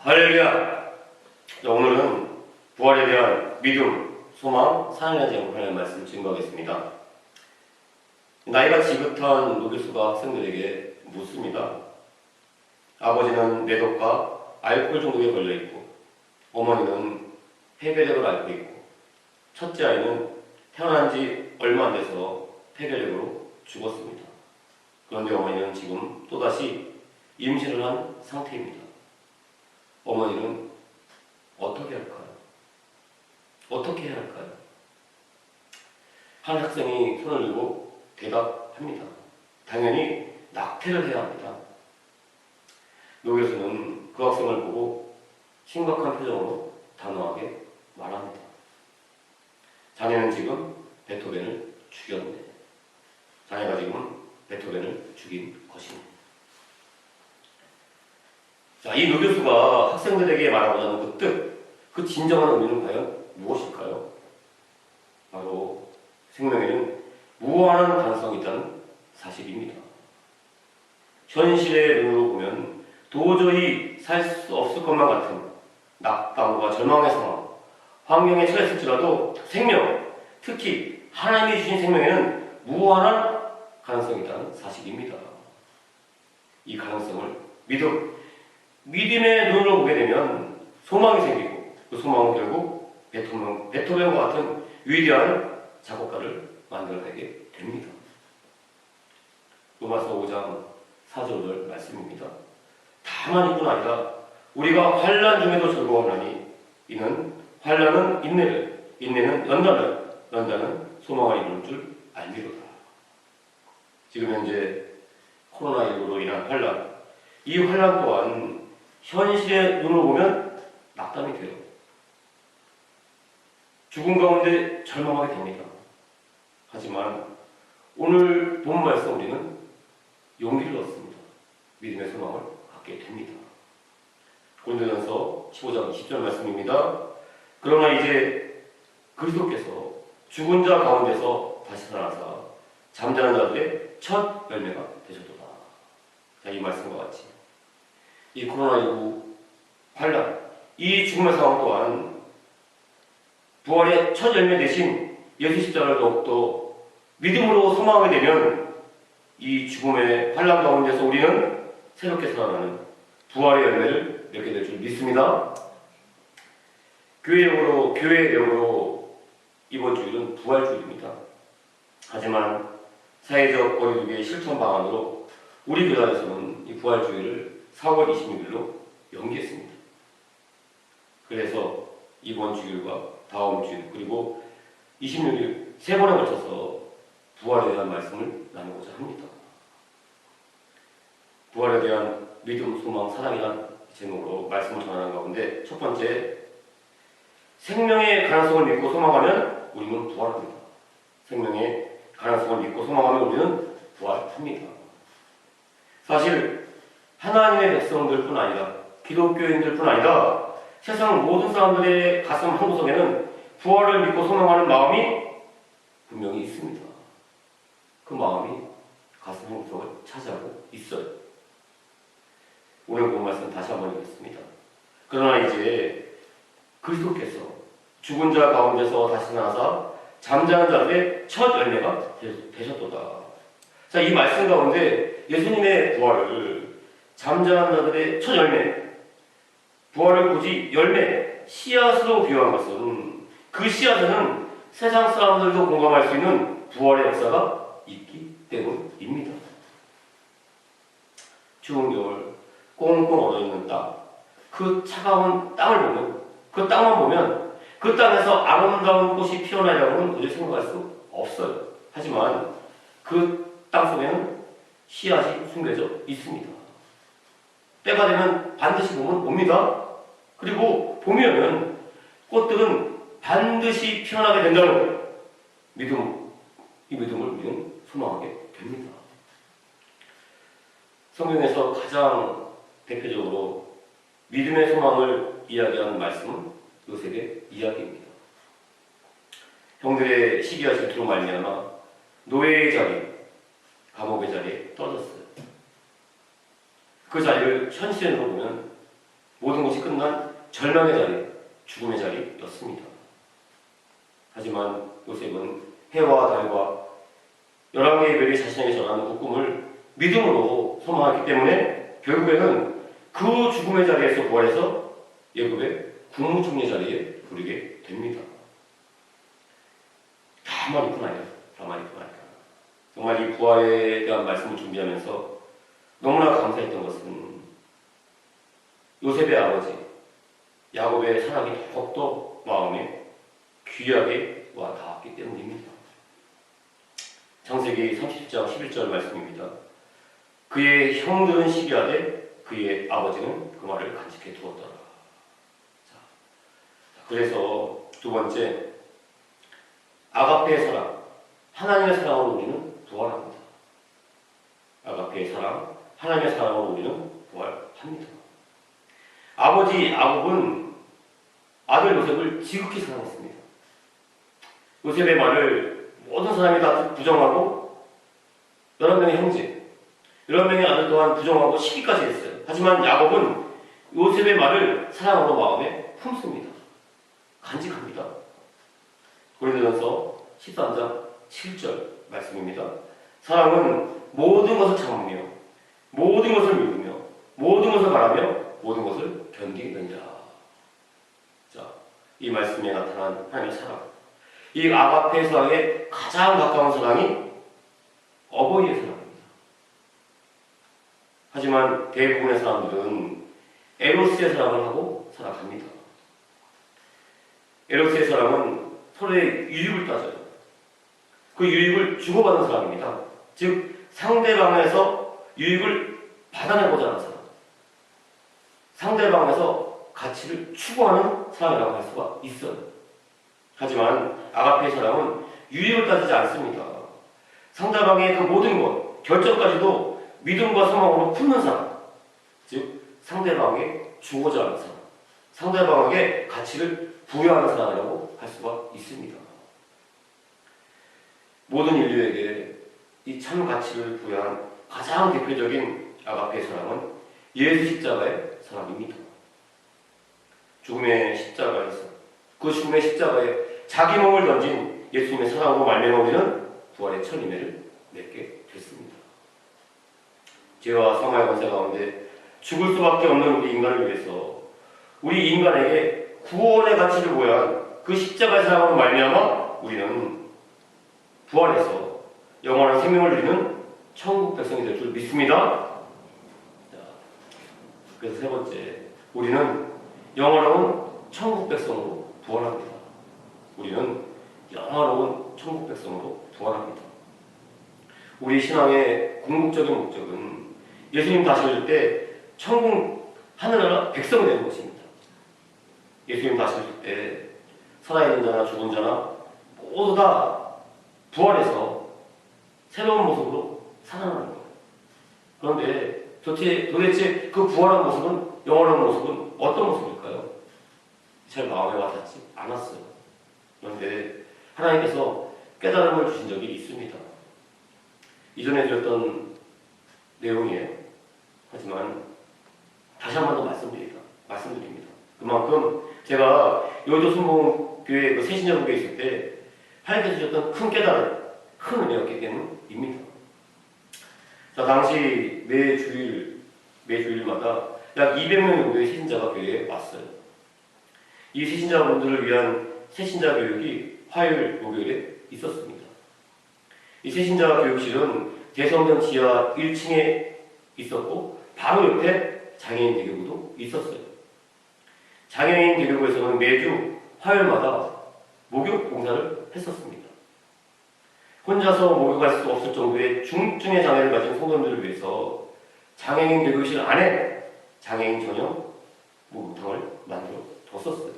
할렐루야! 오늘은 부활에 대한 믿음, 소망, 사랑에 대한 하나님의 말씀을 증거하겠습니다. 나이가 지긋한 노교수가 학생들에게 묻습니다. 아버지는 매독과 알코올 중독에 걸려있고 어머니는 폐결핵을 앓고 있고 첫째 아이는 태어난 지 얼마 안 돼서 폐결핵으로 죽었습니다. 그런데 어머니는 지금 또다시 임신을 한 상태입니다. 어머니는 어떻게 할까요? 어떻게 해야 할까요? 한 학생이 손을 들고 대답합니다. 당연히 낙태를 해야 합니다. 노 교수는 그 학생을 보고 심각한 표정으로 단호하게 말합니다. 자네는 지금 베토벤을 죽였네. 자네가 지금 베토벤을 죽인 것입니다. 자, 이 노교수가 학생들에게 말하고자 하는 그 뜻, 그 진정한 의미는 과연 무엇일까요? 바로 생명에는 무한한 가능성이 있다는 사실입니다. 현실의 눈으로 보면 도저히 살 수 없을 것만 같은 낙담과 절망의 상황, 환경에 처했을지라도 생명, 특히 하나님이 주신 생명에는 무한한 가능성이 있다는 사실입니다. 이 가능성을 믿음의 눈으로 보게 되면 소망이 생기고 그 소망은 결국 베토벤과 같은 위대한 작곡가를 만들어내게 됩니다. 로마서 5장 4절 말씀입니다. 다만 이뿐 아니라 우리가 환난 중에도 즐거워하나니 이는 환난은 인내를, 인내는 연단을, 연단은 소망을 이룰 줄 알미로다. 지금 현재 코로나19로 인한 환난, 이 환난 또한 현실의 눈으로 보면 낙담이 돼요. 죽음 가운데 절망하게 됩니다. 하지만 오늘 본 말씀 우리는 용기를 얻습니다. 믿음의 소망을 갖게 됩니다. 고린도전서 15장 20절 말씀입니다. 그러나 이제 그리스도께서 죽은 자 가운데서 다시 살아나사 잠자는 자들의 첫 열매가 되셨도다. 자, 이 말씀과 같이 이 코로나19 환난, 이 죽음의 상황 또한 부활의 첫 열매 대신 예수 십자가를 더욱더 믿음으로 소망하게 되면 이 죽음의 환난 가운데서 우리는 새롭게 살아나는 부활의 열매를 맺게 될 줄 믿습니다. 교회역으로 이번 주일은 부활주일입니다. 하지만 사회적 거리두기의 실천 방안으로 우리 교단에서는 이 부활주일을 4월 26일로 연기했습니다. 그래서 이번 주일과 다음 주일 그리고 26일 세 번에 걸쳐서 부활에 대한 말씀을 나누고자 합니다. 부활에 대한 믿음, 소망, 사랑이란 제목으로 말씀을 전하는 가운데 첫 번째, 생명의 가능성을 믿고 소망하면 우리는 부활합니다. 생명의 가능성을 믿고 소망하면 우리는 부활합니다. 사실 하나님의 백성들 뿐 아니라 기독교인들 뿐 아니라 세상 모든 사람들의 가슴 한구석에는 부활을 믿고 소망하는 마음이 분명히 있습니다. 그 마음이 가슴 한구석을 차지하고 있어요. 오늘 본 말씀 다시 한번 읽겠습니다. 그러나 이제 그리스도께서 죽은 자 가운데서 다시 나사 잠자는 자들의 첫 열매가 되셨도다. 자, 이 말씀 가운데 예수님의 부활을 잠자는 자들의 첫 열매, 부활을 굳이 열매, 씨앗으로 비유한 것은 그 씨앗에는 세상 사람들도 공감할 수 있는 부활의 역사가 있기 때문입니다. 추운 겨울 꽁꽁 얼어있는 땅, 그 차가운 땅을 보면, 그 땅만 보면 그 땅에서 아름다운 꽃이 피어나려고는 우리 생각할 수 없어요. 하지만 그 땅 속에는 씨앗이 숨겨져 있습니다. 때가 되면 반드시 봄은 옵니다. 그리고 봄이 오면 꽃들은 반드시 피어나게 된다는 믿음, 이 믿음을 우리는 소망하게 됩니다. 성경에서 가장 대표적으로 믿음의 소망을 이야기하는 말씀은 요셉의 이야기입니다. 형들의 시기와 질투로 말미암아 노예의 자리, 감옥의 자리에 떨어졌어요. 그 자리를 현실으로 보면 모든 것이 끝난 절망의 자리, 죽음의 자리였습니다. 하지만 요셉은 해와 달과 11개의 별이 자신에게 전하는 그 꿈을 믿음으로 소망했기 때문에 결국에는 그 죽음의 자리에서 부활해서 예굽의 국무총리 자리에 부르게 됩니다. 다만 있구나, 다만 있구나. 정말 이 부활에 대한 말씀을 준비하면서 너무나 감사했던 것은 요셉의 아버지 야곱의 사랑이 더욱더 마음에 귀하게 와 닿았기 때문입니다. 창세기 30장 11절 말씀입니다. 그의 형들은 시기하되 그의 아버지는 그 말을 간직해 두었더라. 자, 그래서 두 번째, 아가페의 사랑, 하나님의 사랑으로 우리는 부활합니다. 아가페의 사랑, 하나님의 사랑으로 우리는 부활합니다. 아버지 야곱은 아들 요셉을 지극히 사랑했습니다. 요셉의 말을 모든 사람이 다 부정하고 11명의 형제, 11명의 아들 또한 부정하고 시기까지 했어요. 하지만 야곱은 요셉의 말을 사랑으로 마음에 품습니다. 간직합니다. 고린도전서 13장 7절 말씀입니다. 사랑은 모든 것을 참으며 모든 것을 믿으며 모든 것을 바라며 모든 것을 견디느니라. 자, 이 말씀에 나타난 하나님의 사랑, 이 아가페 사랑의 가장 가까운 사랑이 어버이의 사랑입니다. 하지만 대부분의 사람들은 에로스의 사랑을 하고 살아갑니다. 에로스의 사랑은 서로의 유익을 따져요. 그 유익을 주고받는 사랑입니다. 즉 상대방에서 유익을 받아내고자 하는 사랑, 상대방에서 가치를 추구하는 사랑이라고 할 수가 있어요. 하지만 아가페의 사랑은 유익을 따지지 않습니다. 상대방의 그 모든 것, 결정까지도 믿음과 소망으로 품는 사랑, 즉 상대방에게 주고자 하는 사랑, 상대방에게 가치를 부여하는 사랑이라고 할 수가 있습니다. 모든 인류에게 이 참 가치를 부여한 가장 대표적인 아가페의 사랑은 예수 십자가의 사랑입니다. 죽음의 십자가에서 그 죽음의 십자가에 자기 몸을 던진 예수님의 사랑으로 말미암아 우리는 부활의 첫 임해를 맺게 됐습니다. 죄와 사망의 권세 가운데 죽을 수밖에 없는 우리 인간을 위해서 우리 인간에게 구원의 가치를 부여한 그 십자가의 사랑으로 말미암아 우리는 부활해서 영원한 생명을 누리는 천국 백성이 될 줄 믿습니다. 자, 그래서 세 번째, 우리는 영원한 천국 백성으로 부활합니다. 우리는 영원한 천국 백성으로 부활합니다. 우리 신앙의 궁극적인 목적은 예수님 다시 오실 때 천국 하늘나라 백성이 되는 것입니다. 예수님 다시 오실 때 살아있는 자나 죽은 자나 모두 다 부활해서 새로운 모습으로 살아나는 거예요. 그런데 도대체 그 부활한 모습은, 영원한 모습은 어떤 모습일까요? 제 마음에 와닿지 않았어요. 그런데 하나님께서 깨달음을 주신 적이 있습니다. 이전에 드렸던 내용이에요. 하지만 다시 한 번 더 말씀드립니다. 그만큼 제가 여의도 순복음교회 그 새신자국에 있을 때 하나님께서 주셨던 큰 깨달음, 큰 은혜였기 때문입니다. 자, 당시 매주일마다 약 200명 정도의 새신자가 교회에 왔어요. 이 새신자분들을 위한 새신자 교육이 화요일, 목요일에 있었습니다. 이 새신자 교육실은 대성전 지하 1층에 있었고 바로 옆에 장애인 대교구도 있었어요. 장애인 대교구에서는 매주 화요일마다 목욕 봉사를 했었습니다. 혼자서 목욕할 수 없을 정도의 중증의 장애를 가진 성도님들을 위해서 장애인 대교실 안에 장애인 전용 목욕탕을 만들어 뒀었어요.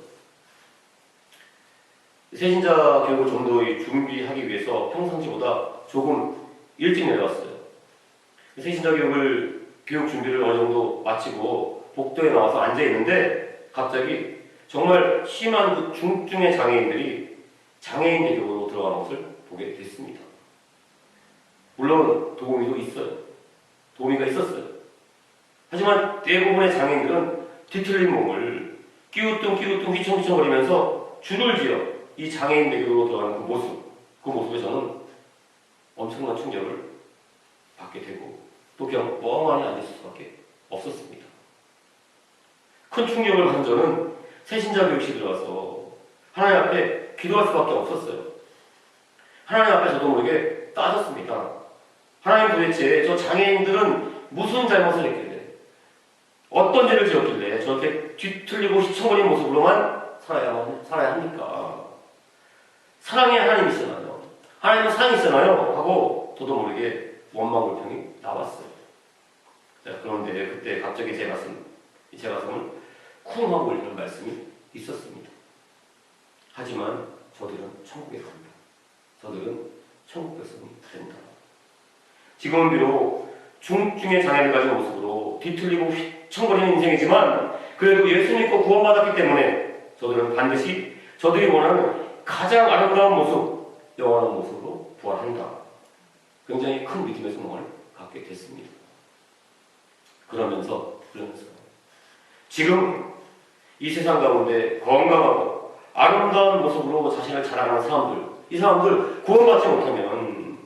새신자 교육을 좀 더 준비하기 위해서 평상시보다 조금 일찍 내려왔어요. 새신자 교육 준비를 어느 정도 마치고 복도에 나와서 앉아 있는데 갑자기 정말 심한 그 중증의 장애인들이 장애인 대교로 들어가는 것을 보게 됐습니다. 물론 도우미도 있어요. 도우미가 있었어요. 하지만 대부분의 장애인들은 뒤틀린 몸을 끼우뚱 휘청휘청거리면서 줄을 지어 이 장애인 대교로 들어가는 그 모습에 저는 엄청난 충격을 받게 되고 또 그냥 멍하니 앉을 수밖에 없었습니다. 큰 충격을 받은 저는 새신자 교육실에 들어와서 하나님 앞에 기도할 수밖에 없었어요. 하나님 앞에 저도 모르게 따졌습니다. 하나님, 도대체 저 장애인들은 무슨 잘못을 했길래, 어떤 죄를 지었길래 저렇게 뒤틀리고 휘청거리는 모습으로만 살아야 합니까? 사랑의 하나님이시잖아요. 하나님은 사랑이시잖아요. 하고 저도 모르게 원망불평이 나왔어요. 자, 그런데 그때 갑자기 제 가슴을 쿵 하고 울리는 말씀이 있었습니다. 하지만 저들은 천국에 갑니다. 저들은 천국 백성이 된다. 지금은 비록 중증의 장애를 가진 모습으로 뒤틀리고 휘청거리는 인생이지만 그래도 예수 믿고 구원받았기 때문에 저들은 반드시 저들이 원하는 가장 아름다운 모습, 영원한 모습으로 부활한다. 굉장히 큰 믿음의 소망을 갖게 됐습니다. 그러면서 지금 이 세상 가운데 건강하고 아름다운 모습으로 자신을 자랑하는 사람들, 이 사람들 구원받지 못하면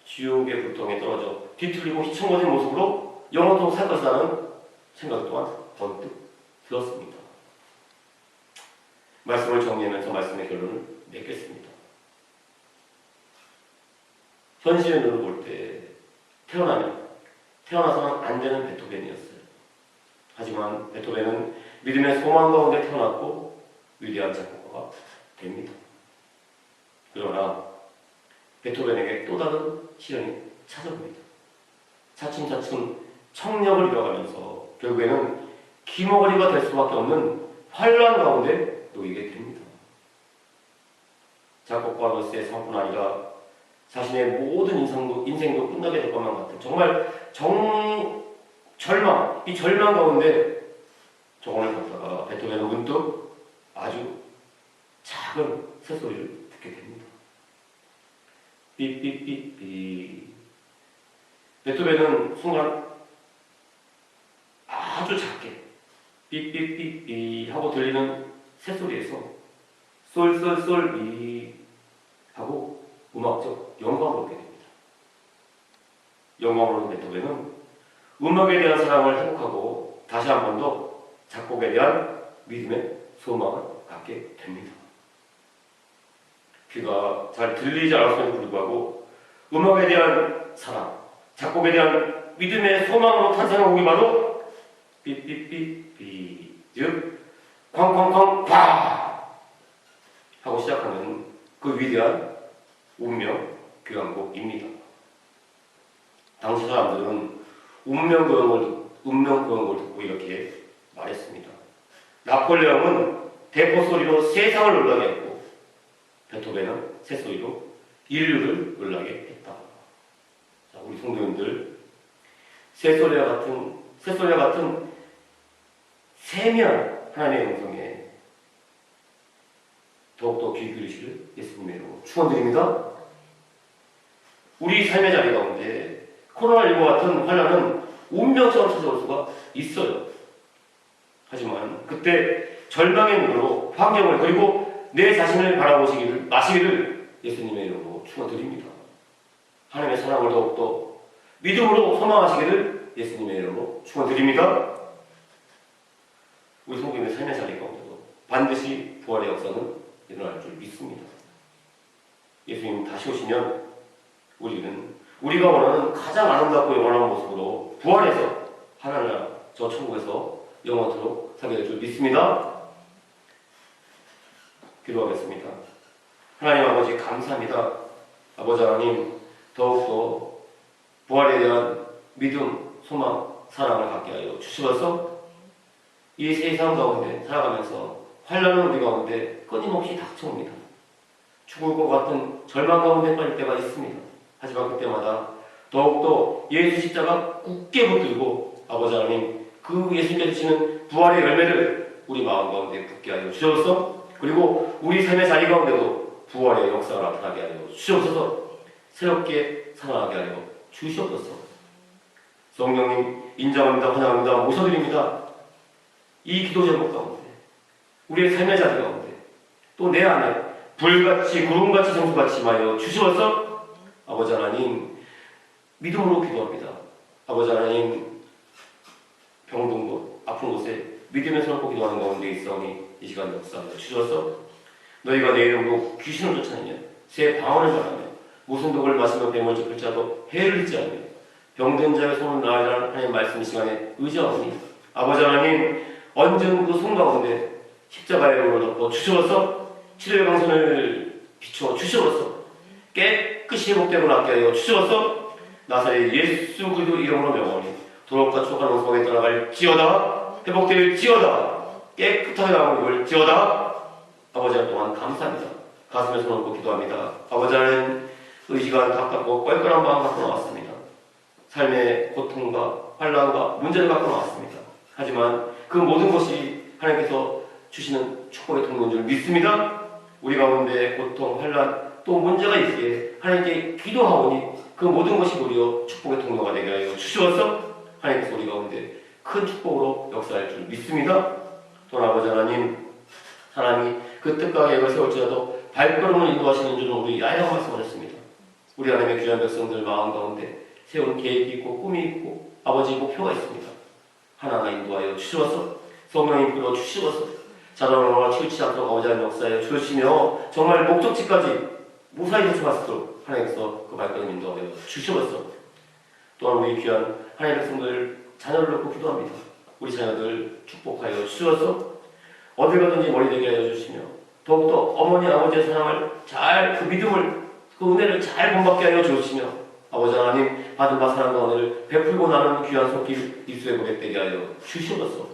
지옥의 불통에 떨어져 뒤틀리고 휘청거리는 모습으로 영원토록 살 것이라는 생각 또한 번뜩 들었습니다. 말씀을 정리하면서 말씀의 결론을 맺겠습니다. 현실의 눈으로 볼 때 태어나서는 안 되는 베토벤이었어요. 하지만 베토벤은 믿음의 소망 가운데 태어났고 위대한 작곡가가 됩니다. 그러나 베토벤에게 또 다른 시련이 찾아옵니다. 차츰차츰 청력을 잃어가면서 결국에는 기머거리가 될 수밖에 없는 환란 가운데 놓이게 됩니다. 작곡가로서의 삶뿐 아니라 자신의 모든 인생도 끝나게 될 것만 같은 정말 이 절망 가운데 정원을 걷다가 베토벤은 문득 아주 작은 새소리를 듣게 됩니다. 삐삐삐삐. 베토벤은 순간 아주 작게 삐삐삐삐 하고 들리는 새소리에서 솔솔솔미 하고 음악적 영광을 얻게 됩니다. 영광을 얻은 베토벤은 음악에 대한 사랑을 회복하고 다시 한 번 더 작곡에 대한 믿음의 소망을 갖게 됩니다. 귀가 잘 들리지 않았음에도 불구하고 음악에 대한 사랑, 작곡에 대한 믿음의 소망으로 탄생한 곡이 바로 삐삐삐삐, 즉 쾅쾅쾅 파 하고 시작하는 그 위대한 운명 교향곡입니다. 당시 사람들은 운명 교향곡을 듣고 이렇게 말했습니다. 나폴레옹은 대포 소리로 세상을 놀라게 했고 베토벤은 새소리로 인류를 놀라게 했다. 자, 우리 성도님들, 새소리와 같은 세미한 하나님의 음성에 더욱더 귀 기울이시길 예수님의 이름으로 축원드립니다. 우리 삶의 자리 가운데 코로나19 같은 환란은 운명처럼 찾아올 수가 있어요. 하지만 그때 절망의 눈으로 환경을 그리고 내 자신을 바라보시기를 마시기를 예수님의 이름으로 축원드립니다. 하나님의 사랑을 더욱더 믿음으로 소망하시기를 예수님의 이름으로 축원드립니다. 우리 성도님의 삶의 자리 가운데도 반드시 부활의 역사는 일어날 줄 믿습니다. 예수님 다시 오시면 우리는 우리가 원하는 가장 아름답고 영원한 모습으로 부활해서 하나님 나라 저 천국에서 영원토록 살게 될 줄 믿습니다. 기도하겠습니다. 하나님 아버지 감사합니다. 아버지 하나님 더욱더 부활에 대한 믿음, 소망, 사랑을 갖게 하여 주시어서 이 세상 가운데 살아가면서 환란은 우리 가운데 끊임없이 닥쳐옵니다. 죽을 것 같은 절망 가운데 빠질 때가 있습니다. 하지만 그때마다 더욱더 예수 십자가 굳게 붙들고 아버지 하나님 그 예수님께서 주시는 부활의 열매를 우리 마음 가운데 붙게 하여 주셔서 그리고 우리 삶의 자리 가운데도 부활의 역사가 나타나게 하여 주시옵소서. 새롭게 살아가게 하여 주시옵소서. 성령님 인정합니다. 환영합니다. 모셔드립니다. 이 기도 제목 가운데 우리의 삶의 자리 가운데 또 내 안에 불같이 구름같이 정수같이 임하여 주시어서 아버지 하나님 믿음으로 기도합니다. 아버지 하나님 병든 곳 아픈 곳에 믿음의 손을 꽂고 기도하는 가운데 있사오니 이 시간 역사하여 주셔서 너희가 내 이름으로 귀신을 쫓아내며 새 방언을 말하며 무슨 독을 마시며 뱀을 쫓을지라도 해를 입지 않으며 병든 자의 손을 나으리라 하나님 말씀 이 시간에 의지하오니 아버지 하나님 언제든 그 손 가운데 십자가의 이름으로 덮어 주시어서 치료의 방선을 비추어 주시어서 깨끗이 회복되고 낫게 하여 주시어서 나사렛 예수 그리스도 이름으로 명하오니 도덕과 촉한 원수방에 떠나갈지어다 회복될지어다 깨끗하게 나오는 지어다. 아버지 하나님 동안 감사합니다. 가슴에 손을 얹고 기도합니다. 아버지 하나님 의지가 답답고 껄껄한 마음 갖고 나왔습니다. 삶의 고통과 환난과 문제를 갖고 나왔습니다. 하지만 그 모든 것이 하나님께서 주시는 축복의 통로인 줄 믿습니다. 우리 가운데 고통, 환난 또 문제가 있기에 하나님께 기도하오니 그 모든 것이 도리어 축복의 통로가 되게 하여 주시어서 하나님께서 우리 가운데 큰 축복으로 역사할 줄 믿습니다. 또한 아버지 하나님 하나님이 그 뜻과 계획을 세울지라도 발걸음을 인도하시는 줄은 우리 야야 말씀하셨습니다. 우리 하나님의 귀한 백성들 마음 가운데 세운 계획이 있고 꿈이 있고 아버지 목표가 있습니다. 하나하나 인도하여 주시어서 성령이 이끌어 주시어서 자라나와 치우치지 않도록 아버지 하나님 역사에 주시며 정말 목적지까지 무사히 도착하도록 하나님께서 그 발걸음 인도하여 주시어서 또한 우리 귀한 하나님의 백성들 자녀를 놓고 기도합니다. 우리 자녀들 축복하여 주셔서 어딜 가든지 멀리 되게 하여 주시며 더욱더 어머니 아버지의 사랑을 잘 그 믿음을 그 은혜를 잘 본받게 하여 주시며 아버지 하나님 받은 바 사랑과 은혜를 베풀고 나는 귀한 손길 입술에 고백되게 하여 주시옵소서.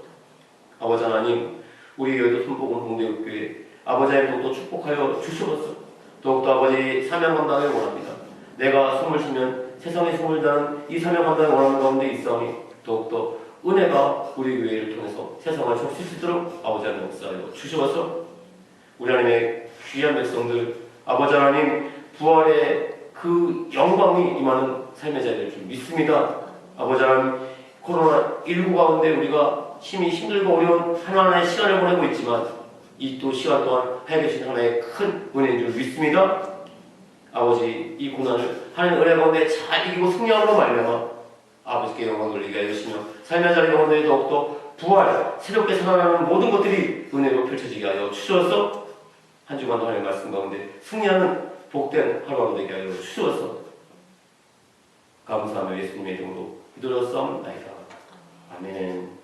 아버지 하나님 우리 교회도 손복음 공대교회 아버지 하나님 더욱더 축복하여 주시옵소서. 더욱더 아버지 사명 감당을 원합니다. 내가 숨을 쉬면 세상에 숨을 다는 이 사명 감당을 원하는 가운데 있사오니 더욱더 은혜가 우리 교회를 통해서 세상을 접실 수 있도록 아버지 하나님 역사하여 주시옵소서. 우리 하나님의 귀한 백성들 아버지 하나님 부활의 그 영광이 임하는 삶의 자리를 좀 믿습니다. 아버지 하나님 코로나19 가운데 우리가 심히 힘들고 어려운 하나하나의 시간을 보내고 있지만 이 또 시간 동안 하나님 계신 하나의 큰 은혜인 줄 믿습니다. 아버지 이 고난을 하나님 은혜 가운데 잘 이기고 승리함으로 말미암아 아버지께 영광을 돌리게 하여 주시며 삶의 자리 가운데 더욱더 부활 새롭게 살아나는 모든 것들이 은혜로 펼쳐지게 하여 주셔서 한 주간도 하나님의 말씀 가운데 승리하는 복된 하루가 되게 하여 주셔서 감사하며 예수님의 이름으로 기도하옵나이다. 아멘.